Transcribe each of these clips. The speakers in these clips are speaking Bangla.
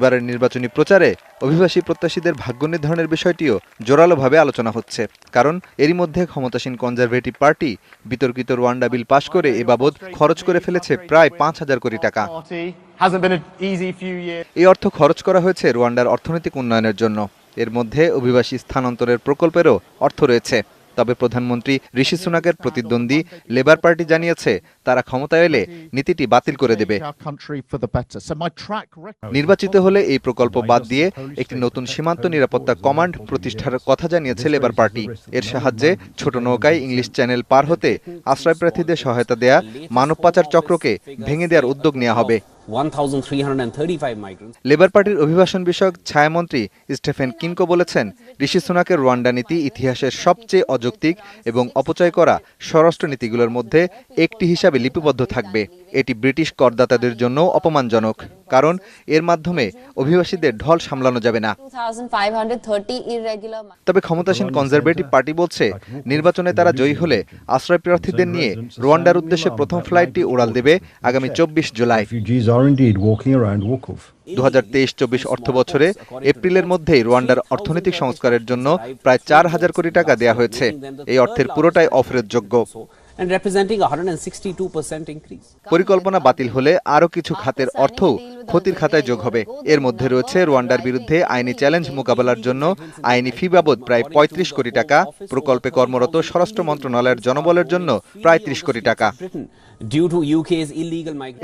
এবারের নির্বাচনী প্রচারে অভিবাসী প্রত্যাশীদের ভাগ্য নির্ধারণের বিষয়টিও জোরালোভাবে আলোচনা হচ্ছে। কারণ এরই মধ্যে ক্ষমতাসীন কনজারভেটিভ পার্টি বিতর্কিত রোয়ান্ডা বিল পাশ করে এ বাবদ খরচ করে ফেলেছে প্রায় ৫,০০০ কোটি টাকা। এই অর্থ খরচ করা হয়েছে রোয়ান্ডার অর্থনৈতিক উন্নয়নের জন্য। এর মধ্যে অভিবাসী স্থানান্তরের প্রকল্পেরও অর্থ রয়েছে। তবে প্রধানমন্ত্রী ঋষি সুনাকের প্রতিদ্বন্দ্বী লেবার পার্টি জানিয়েছে তারা ক্ষমতায় এলে নীতিটি বাতিল করে দেবে। নির্বাচিত হলে এই প্রকল্প বাদ দিয়ে একটি নতুন সীমান্ত নিরাপত্তা কমান্ড প্রতিষ্ঠার কথা জানিয়েছে লেবার পার্টি। এর সাহায্যে ছোট নৌকায় ইংলিশ চ্যানেল পার হতে আশ্রয়প্রার্থীদের সহায়তা দেয়া মানব পাচার চক্রকে ভেঙে দেওয়ার উদ্যোগ নেওয়া হবে। লেবার পার্টির অভিবাসন বিষয়ক ছায়ামন্ত্রী স্টেফেন কিনকো বলেছেন, ঋষি সুনাকের রোয়ান্ডা নীতি ইতিহাসের সবচেয়ে অযৌক্তিক এবং অপচয় করা স্বরাষ্ট্র নীতিগুলোর মধ্যে একটি হিসাবে লিপিবদ্ধ থাকবে। এটি ব্রিটিশ করদাতাদের জন্য অপমানজনক, কারণ এর মাধ্যমে অভিবাসীদের ঢল সামলানো যাবে না। তবে ক্ষমতাসীন কনজারভেটিভ পার্টি বলছে, নির্বাচনে তারা জয়ী হলে আশ্রয়প্রার্থীদের নিয়ে রোয়ান্ডার উদ্দেশ্যে প্রথম ফ্লাইটটি উড়াল দেবে আগামী ২৪ জুলাই। ২০২৩-২৪ অর্থবছরে এপ্রিলের মধ্যেই রোয়ান্ডার অর্থনৈতিক সংস্কারের জন্য প্রায় ৪,০০০ কোটি টাকা দেওয়া হয়েছে। এই অর্থের পুরোটাই অফেরতযোগ্য। পরিকল্পনা বাতিল হলে আরও কিছু খাতের অর্থও ক্ষতির খাতায় যোগ হবে। এর মধ্যে রয়েছে রোয়ান্ডার বিরুদ্ধে আইনি চ্যালেঞ্জ মোকাবেলার জন্য আইনি ফি বাবদ প্রায় ৩৫ কোটি টাকা, প্রকল্পে কর্মরত স্বরাষ্ট্র মন্ত্রণালয়ের জনবলের জন্য প্রায় ৩০ কোটি টাকা।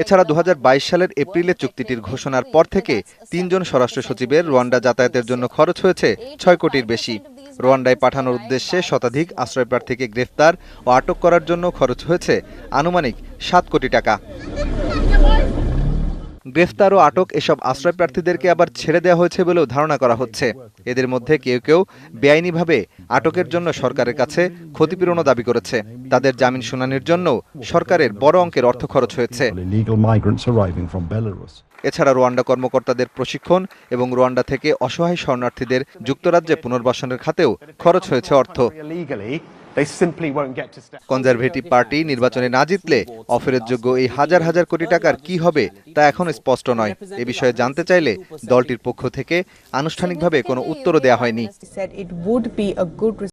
এছাড়া ২০২২ সালের এপ্রিলে চুক্তিটির ঘোষণার পর থেকে ৩ জন স্বরাষ্ট্র সচিবের রোয়ান্ডা যাতায়াতের জন্য খরচ হয়েছে ৬ কোটির বেশি। রোয়ান্ডায় পাঠানোর উদ্দেশ্যে শতাধিক আশ্রয়প্রার্থীকে গ্রেফতার ও আটক করার জন্য খরচ হয়েছে আনুমানিক ৭ কোটি টাকা। গ্রেফতার ও আটক এসব আশ্রয়প্রার্থীদেরকে আবার ছেড়ে দেওয়া হয়েছে বলেও ধারণা করা হচ্ছে। এদের মধ্যে কেউ কেউ বেআইনিভাবে আটকের জন্য সরকারের কাছে ক্ষতিপূরণও দাবি করেছে। তাদের জামিন শুনানির জন্য সরকারের বড় অঙ্কের অর্থ খরচ হয়েছে। এছাড়া রোয়ান্ডা কর্মকর্তাদের প্রশিক্ষণ এবং রোয়ান্ডা থেকে অসহায় শরণার্থীদের যুক্তরাজ্যে পুনর্বাসনের খাতেও খরচ হয়েছে অর্থ। কনজারভেটিভ পার্টি নির্বাচনে না জিতলে অফেরতযোগ্য এই হাজার হাজার কোটি টাকার কি হবে তা এখনো স্পষ্ট নয়। এ বিষয়ে জানতে চাইলে দলটির পক্ষ থেকে আনুষ্ঠানিকভাবে কোনো উত্তরও দেওয়া হয়নি।